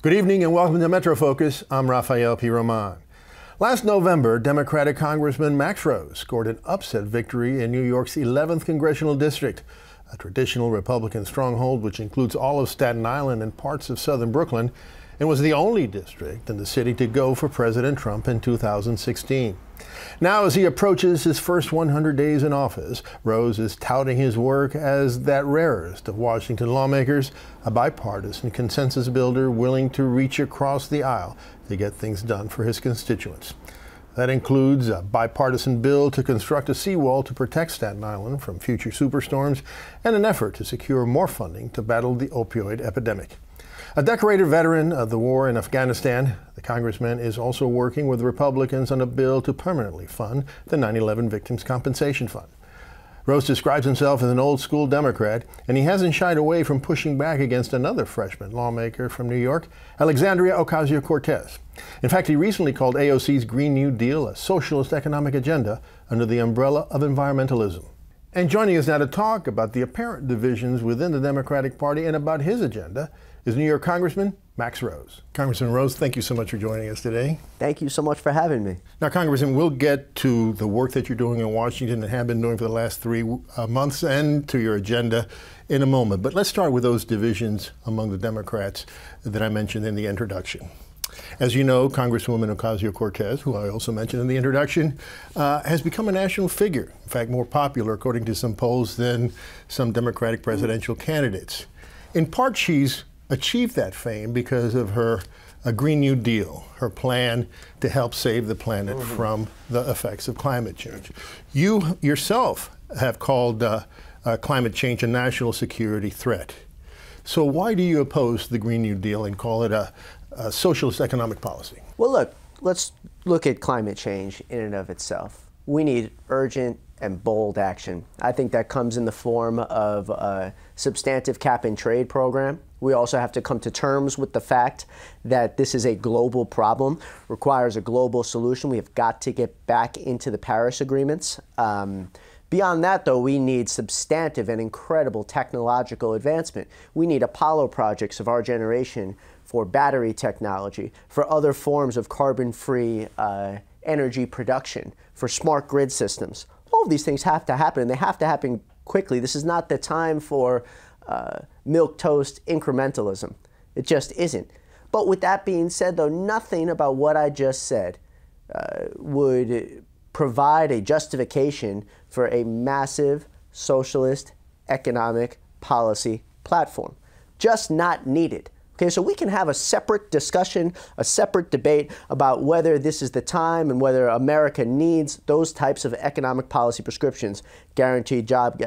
Good evening and welcome to Metro Focus. I'm Rafael P. Roman. Last November, Democratic Congressman Max Rose scored an upset victory in New York's 11th Congressional District, a traditional Republican stronghold which includes all of Staten Island and parts of southern Brooklyn, and was the only district in the city to go for President Trump in 2016. Now, as he approaches his first 100 days in office, Rose is touting his work as that rarest of Washington lawmakers, a bipartisan consensus builder willing to reach across the aisle to get things done for his constituents. That includes a bipartisan bill to construct a seawall to protect Staten Island from future superstorms and an effort to secure more funding to battle the opioid epidemic. A decorated veteran of the war in Afghanistan, the congressman is also working with Republicans on a bill to permanently fund the 9/11 Victims' Compensation Fund. Rose describes himself as an old-school Democrat, and he hasn't shied away from pushing back against another freshman lawmaker from New York, Alexandria Ocasio-Cortez. In fact, he recently called AOC's Green New Deal a socialist economic agenda under the umbrella of environmentalism. And joining us now to talk about the apparent divisions within the Democratic Party and about his agenda is New York Congressman Max Rose. Congressman Rose, thank you so much for joining us today. Thank you so much for having me. Now, Congressman, we'll get to the work that you're doing in Washington and have been doing for the last 3 months and to your agenda in a moment. But let's start with those divisions among the Democrats that I mentioned in the introduction. As you know, Congresswoman Ocasio-Cortez, who I also mentioned in the introduction, has become a national figure. In fact, more popular, according to some polls, than some Democratic presidential candidates. In part, she's achieved that fame because of her Green New Deal, her plan to help save the planet from the effects of climate change. You yourself have called climate change a national security threat. So why do you oppose the Green New Deal and call it a socialist economic policy? Well, look, let's look at climate change in and of itself. We need urgent and bold action. I think that comes in the form of a substantive cap-and-trade program. We also have to come to terms with the fact that this is a global problem, requires a global solution. We have got to get back into the Paris agreements. Beyond that, though, we need substantive and incredible technological advancement. We need Apollo projects of our generation for battery technology, for other forms of carbon-free energy production, for smart grid systems. All of these things have to happen, and they have to happen quickly. This is not the time for milquetoast incrementalism. It just isn't. But with that being said, though, nothing about what I just said would provide a justification for a massive socialist economic policy platform. Just not needed. Okay, so we can have a separate discussion, a separate debate about whether this is the time and whether America needs those types of economic policy prescriptions, guaranteed job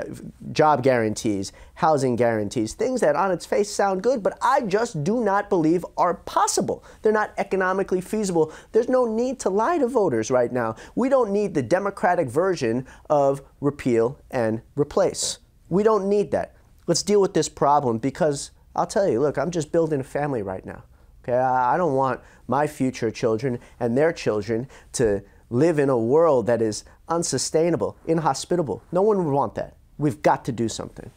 guarantees, housing guarantees, things that on its face sound good, but I just do not believe are possible. They're not economically feasible. There's no need to lie to voters right now. We don't need the Democratic version of repeal and replace. We don't need that. Let's deal with this problem because I'll tell you, look, I'm just building a family right now. Okay, I don't want my future children and their children to live in a world that is unsustainable, inhospitable. No one would want that. We've got to do something.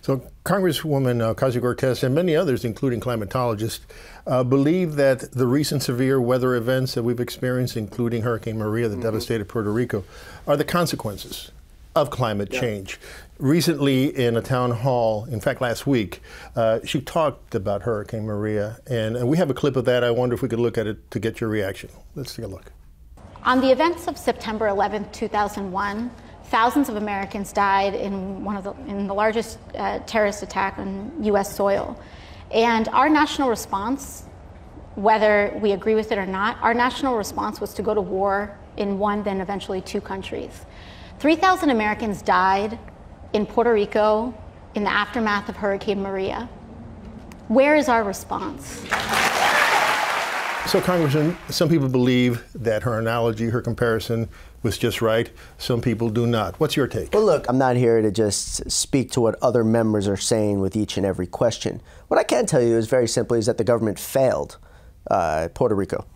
So Congresswoman Ocasio-Cortez and many others, including climatologists, believe that the recent severe weather events that we've experienced, including Hurricane Maria that devastated Puerto Rico, are the consequences of climate change. Recently, in a town hall, in fact, last week, she talked about Hurricane Maria, and we have a clip of that. I wonder if we could look at it to get your reaction. Let's take a look. On the events of September 11th, 2001, thousands of Americans died in the largest terrorist attack on U.S. soil. And our national response, whether we agree with it or not, our national response was to go to war in one, then eventually 2 countries. 3,000 Americans died in Puerto Rico in the aftermath of Hurricane Maria. Where is our response? So, Congressman, some people believe that her analogy, her comparison was just right. Some people do not. What's your take? Well, look, I'm not here to just speak to what other members are saying with each and every question. What I can tell you is very simply is that the government failed Puerto Rico.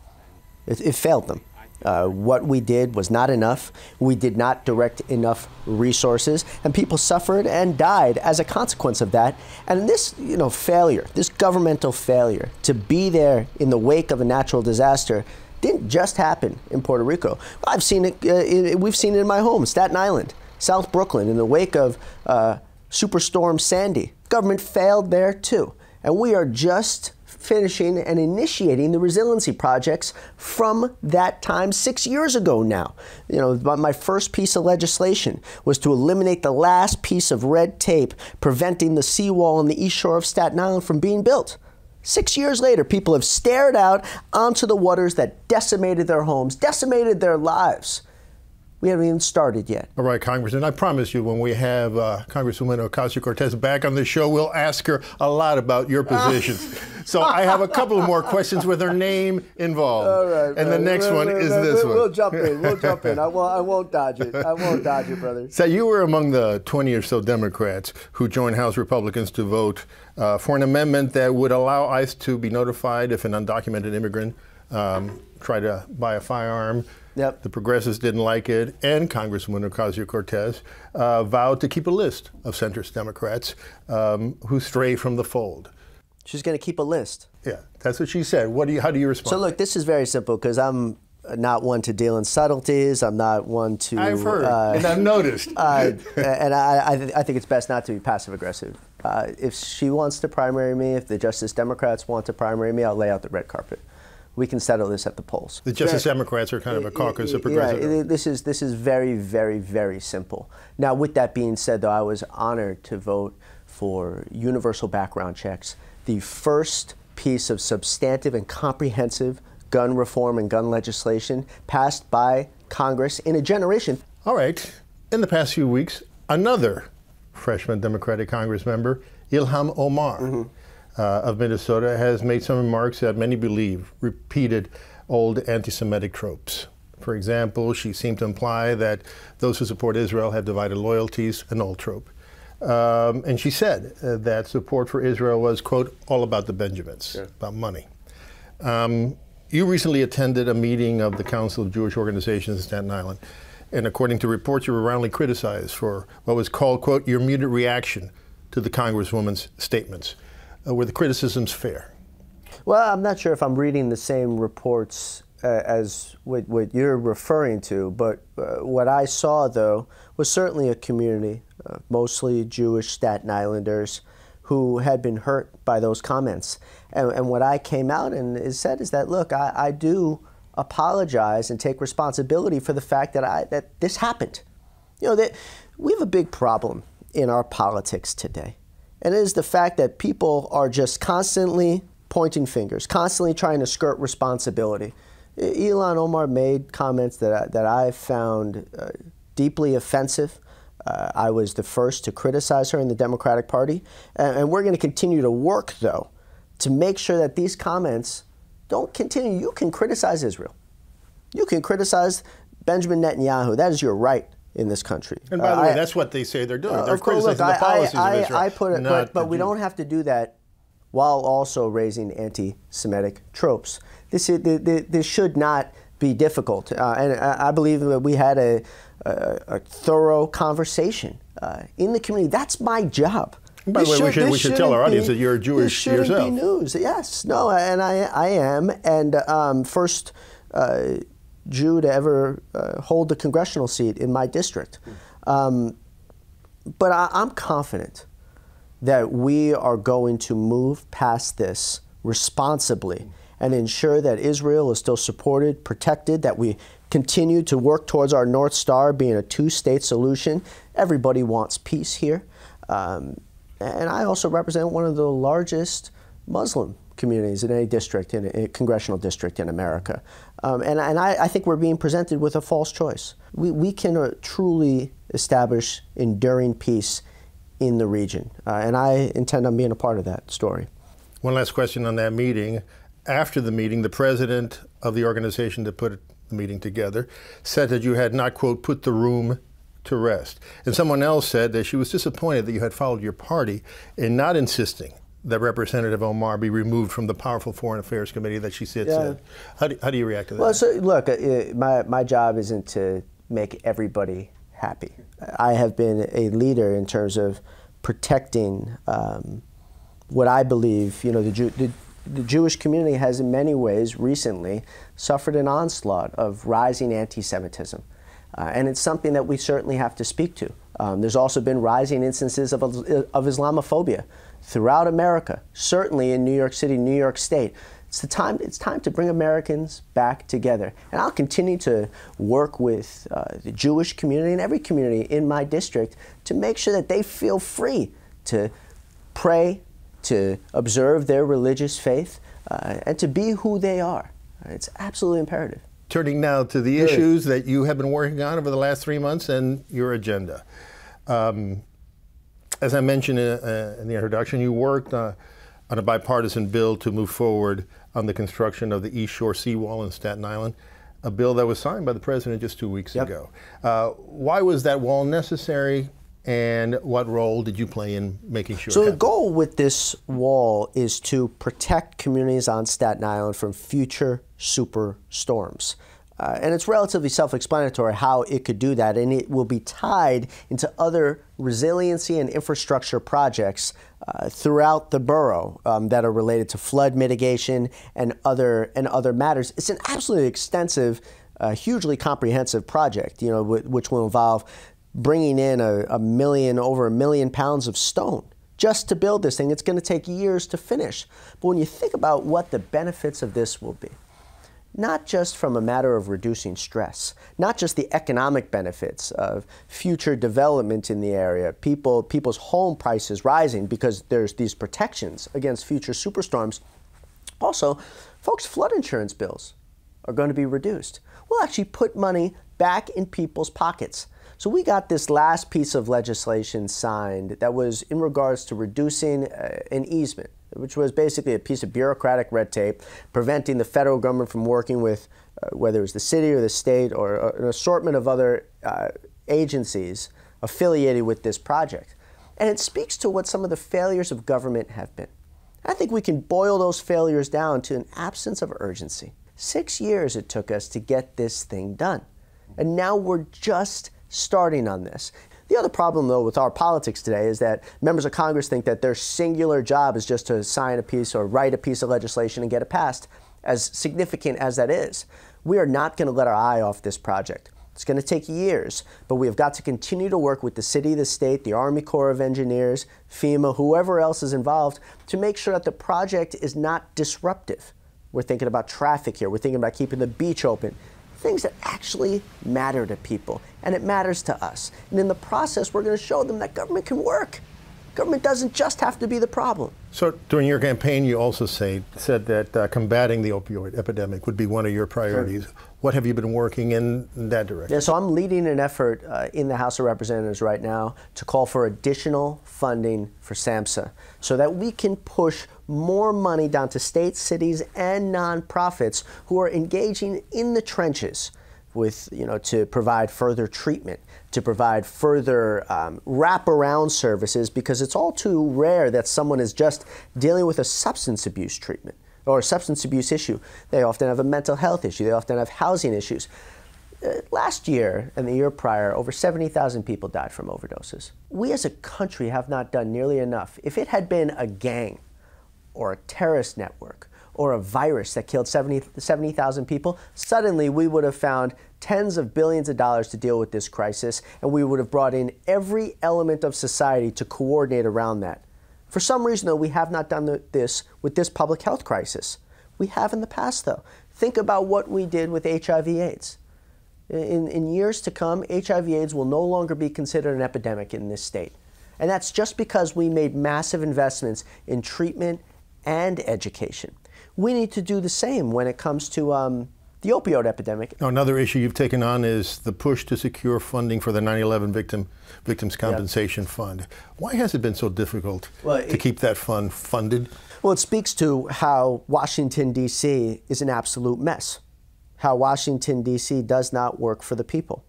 It failed them. What we did was not enough. We did not direct enough resources, and people suffered and died as a consequence of that. And this, failure, this governmental failure to be there in the wake of a natural disaster didn't just happen in Puerto Rico. I've seen it. We've seen it in my home, Staten Island, South Brooklyn, in the wake of Superstorm Sandy. Government failed there too, and we are just finishing and initiating the resiliency projects from that time 6 years ago now. My first piece of legislation was to eliminate the last piece of red tape preventing the seawall on the east shore of Staten Island from being built. 6 years later, people have stared out onto the waters that decimated their homes, decimated their lives. We haven't even started yet. All right, Congressman, I promise you when we have Congresswoman Ocasio-Cortez back on the show, we'll ask her a lot about your positions. So I have a couple of more questions with her name involved. All right, and the next one is this one. We'll jump in. I won't dodge it. I won't dodge it, brother. So you were among the 20 or so Democrats who joined House Republicans to vote for an amendment that would allow ICE to be notified if an undocumented immigrant tried to buy a firearm. Yep. The progressives didn't like it, and Congresswoman Ocasio-Cortez vowed to keep a list of centrist Democrats who stray from the fold. She's going to keep a list. Yeah, that's what she said. How do you respond? So look, this is very simple because I'm not one to deal in subtleties. I'm not one to. I've heard and I've noticed. And I think it's best not to be passive aggressive. If she wants to primary me, if the Justice Democrats want to primary me, I'll lay out the red carpet. We can settle this at the polls. The Justice Democrats are kind of a caucus of progressive. Yeah, this is very, very, very simple. Now, with that being said, though, I was honored to vote for universal background checks, the first piece of substantive and comprehensive gun reform and gun legislation passed by Congress in a generation. All right. In the past few weeks, another freshman Democratic Congress member, Ilhan Omar, of Minnesota, has made some remarks that many believe repeated old anti-Semitic tropes. For example, she seemed to imply that those who support Israel have divided loyalties, an old trope. And she said that support for Israel was, quote, all about the Benjamins, about money. You recently attended a meeting of the Council of Jewish Organizations in Staten Island. And according to reports, you were roundly criticized for what was called, quote, your muted reaction to the Congresswoman's statements. Were the criticisms fair? Well, I'm not sure if I'm reading the same reports as what you're referring to, but what I saw, though, was certainly a community, mostly Jewish Staten Islanders, who had been hurt by those comments. And what I came out and said is that, look, I do apologize and take responsibility for the fact that this happened. That we have a big problem in our politics today. And it is the fact that people are just constantly pointing fingers, constantly trying to skirt responsibility. Ilhan Omar made comments that I found deeply offensive. I was the first to criticize her in the Democratic Party. And we're going to continue to work, though, to make sure that these comments don't continue. You can criticize Israel. You can criticize Benjamin Netanyahu. That is your right in this country. And by the way, that's what they say they're doing. They're criticizing the policies of Israel. I put it, but we don't have to do that while also raising anti-Semitic tropes. This should not be difficult. And I believe that we had a thorough conversation in the community. That's my job. And by the way, we should tell our audience that you're Jewish yourself. This shouldn't be news. Yes. No, and I am. And first Jew to ever hold a congressional seat in my district. But I'm confident that we are going to move past this responsibly and ensure that Israel is still supported, protected, that we continue to work towards our North Star being a two-state solution. Everybody wants peace here. And I also represent one of the largest Muslim communities in any district, in a congressional district in America. And I think we're being presented with a false choice. We can truly establish enduring peace in the region. And I intend on being a part of that story. One last question on that meeting. After the meeting, the president of the organization that put the meeting together said that you had not, quote, put the room to rest. And someone else said that she was disappointed that you had followed your party in not insisting that Representative Omar be removed from the powerful Foreign Affairs Committee that she sits in. How do you react to that? Well, so look, my job isn't to make everybody happy. I have been a leader in terms of protecting what I believe, the Jewish community has in many ways recently suffered an onslaught of rising anti-Semitism. And it's something that we certainly have to speak to. There's also been rising instances of Islamophobia throughout America, certainly in New York City, New York State. It's time to bring Americans back together. And I'll continue to work with the Jewish community and every community in my district to make sure that they feel free to pray, to observe their religious faith, and to be who they are. It's absolutely imperative. Turning now to the issues that you have been working on over the last 3 months and your agenda. As I mentioned in the introduction, you worked on a bipartisan bill to move forward on the construction of the East Shore seawall in Staten Island, a bill that was signed by the president just 2 weeks ago. Why was that wall necessary, and what role did you play in making sure? So the goal with this wall is to protect communities on Staten Island from future superstorms. And it's relatively self-explanatory how it could do that, and it will be tied into other resiliency and infrastructure projects throughout the borough that are related to flood mitigation and other matters. It's an absolutely extensive, hugely comprehensive project, which will involve bringing in over 1 million pounds of stone just to build this thing. It's going to take years to finish. But when you think about what the benefits of this will be, not just from a matter of reducing stress, not just the economic benefits of future development in the area, people's home prices rising because there's these protections against future superstorms. Also, folks, flood insurance bills are going to be reduced. We'll actually put money back in people's pockets. So we got this last piece of legislation signed that was in regards to reducing an easement, which was basically a piece of bureaucratic red tape preventing the federal government from working with whether it was the city or the state or an assortment of other agencies affiliated with this project. And it speaks to what some of the failures of government have been. I think we can boil those failures down to an absence of urgency. 6 years it took us to get this thing done. And now we're just starting on this. The other problem, though, with our politics today is that members of Congress think that their singular job is just to sign a piece or write a piece of legislation and get it passed, as significant as that is. We are not going to let our eye off this project. It's going to take years, but we have got to continue to work with the city, the state, the Army Corps of Engineers, FEMA, whoever else is involved, to make sure that the project is not disruptive. We're thinking about traffic here. We're thinking about keeping the beach open. Things that actually matter to people, and it matters to us. And in the process, we're going to show them that government can work. Government doesn't just have to be the problem. So during your campaign, you also said that combating the opioid epidemic would be one of your priorities. Sure. What have you been working in that direction? Yeah, so I'm leading an effort in the House of Representatives right now to call for additional funding for SAMHSA so that we can push more money down to states, cities, and nonprofits who are engaging in the trenches with, to provide further treatment, to provide further wraparound services, because it's all too rare that someone is just dealing with a substance abuse treatment or a substance abuse issue. They often have a mental health issue. They often have housing issues. Last year and the year prior, over 70,000 people died from overdoses. We as a country have not done nearly enough. If it had been a gang or a terrorist network or a virus that killed 70,000 people, suddenly we would have found tens of billions of dollars to deal with this crisis, and we would have brought in every element of society to coordinate around that. For some reason, though, we have not done this with this public health crisis. We have in the past, though. Think about what we did with HIV/AIDS. In years to come, HIV/AIDS will no longer be considered an epidemic in this state. And that's just because we made massive investments in treatment and education. We need to do the same when it comes to the opioid epidemic. Another issue you've taken on is the push to secure funding for the 9/11 Victims Compensation Fund. Why has it been so difficult to keep that fund funded? Well, it speaks to how Washington, D.C. is an absolute mess, how Washington, D.C. does not work for the people.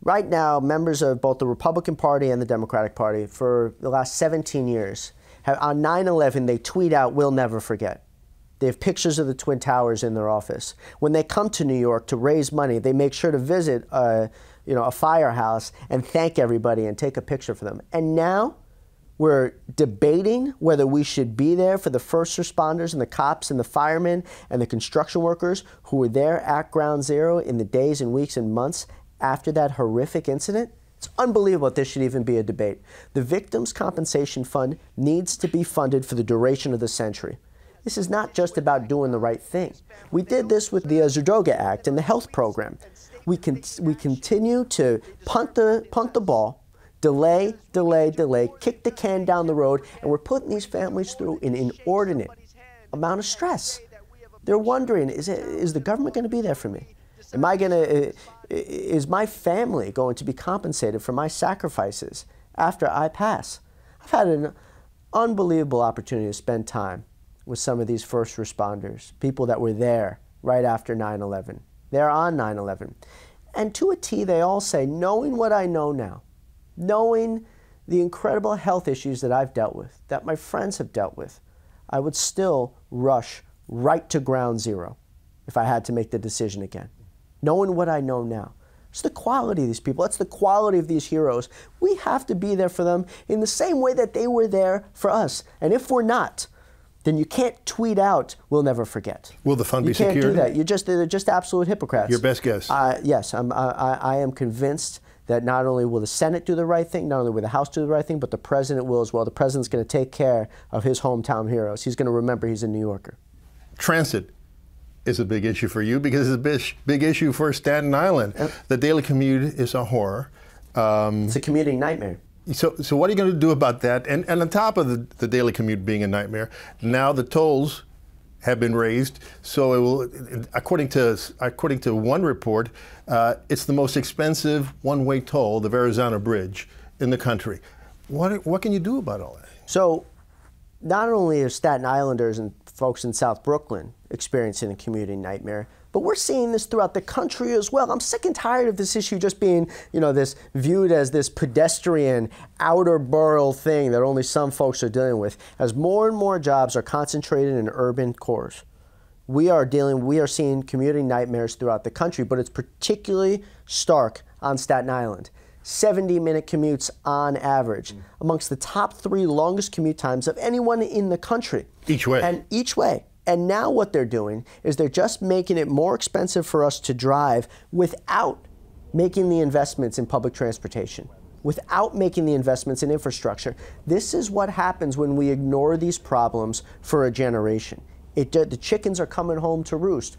Right now, members of both the Republican Party and the Democratic Party for the last 17 years On 9/11, they tweet out, "We'll never forget." They have pictures of the Twin Towers in their office. When they come to New York to raise money, they make sure to visit a firehouse and thank everybody and take a picture for them. And now we're debating whether we should be there for the first responders and the cops and the firemen and the construction workers who were there at Ground Zero in the days and weeks and months after that horrific incident. It's unbelievable that this should even be a debate. The Victims' Compensation Fund needs to be funded for the duration of the century. This is not just about doing the right thing. We did this with the Zadroga Act and the health program. We continue to punt the ball, delay, kick the can down the road, and we're putting these families through an inordinate amount of stress. They're wondering, is the government going to be there for me? Is my family going to be compensated for my sacrifices after I pass? I've had an unbelievable opportunity to spend time with some of these first responders, people that were there right after 9/11. They're on 9/11. And to a T, they all say, knowing what I know now, knowing the incredible health issues that I've dealt with, that my friends have dealt with, I would still rush right to Ground Zero if I had to make the decision again. Knowing what I know now. It's the quality of these people. It's the quality of these heroes. We have to be there for them in the same way that they were there for us. And if we're not, then you can't tweet out, "We'll never forget." Will the fund be secured? You can't do that. They're just absolute hypocrites. Your best guess? Yes, I am convinced that not only will the Senate do the right thing, not only will the House do the right thing, but the President will as well. The President's going to take care of his hometown heroes. He's going to remember he's a New Yorker. Transit is a big issue for you because it's a big issue for Staten Island. Yep. The daily commute is a horror. It's a commuting nightmare. So what are you going to do about that? And on top of the daily commute being a nightmare, now the tolls have been raised. So it will, according to one report, it's the most expensive one-way toll, the Verrazano Bridge, in the country. What can you do about all that? So not only are Staten Islanders and folks in South Brooklyn experiencing a commuting nightmare, but we're seeing this throughout the country as well. I'm sick and tired of this issue just being, this viewed as this pedestrian outer borough thing that only some folks are dealing with. As more and more jobs are concentrated in urban cores, we are seeing commuting nightmares throughout the country, but it's particularly stark on Staten Island. 70-minute commutes on average, amongst the top 3 longest commute times of anyone in the country. Each way. And now what they're doing is they're just making it more expensive for us to drive without making the investments in public transportation, without making the investments in infrastructure. This is what happens when we ignore these problems for a generation. The chickens are coming home to roost.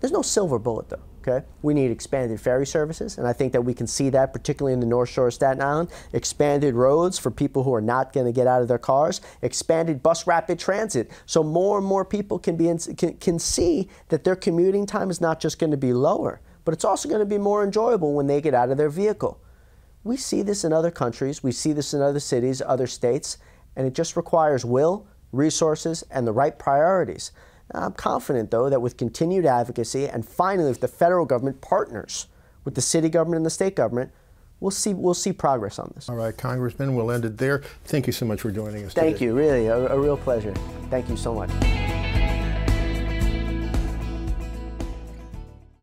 There's no silver bullet, though. Okay? We need expanded ferry services, and I think that we can see that particularly in the North Shore of Staten Island. Expanded roads for people who are not going to get out of their cars. Expanded bus rapid transit, so more and more people can see that their commuting time is not just going to be lower, but it's also going to be more enjoyable when they get out of their vehicle. We see this in other countries. We see this in other cities, other states, and it just requires will, resources, and the right priorities. I'm confident, though, that with continued advocacy and finally if the federal government partners with the city government and the state government, we'll see progress on this. All right, Congressman, we'll end it there. Thank you so much for joining us today. Thank you, really, a real pleasure. Thank you so much.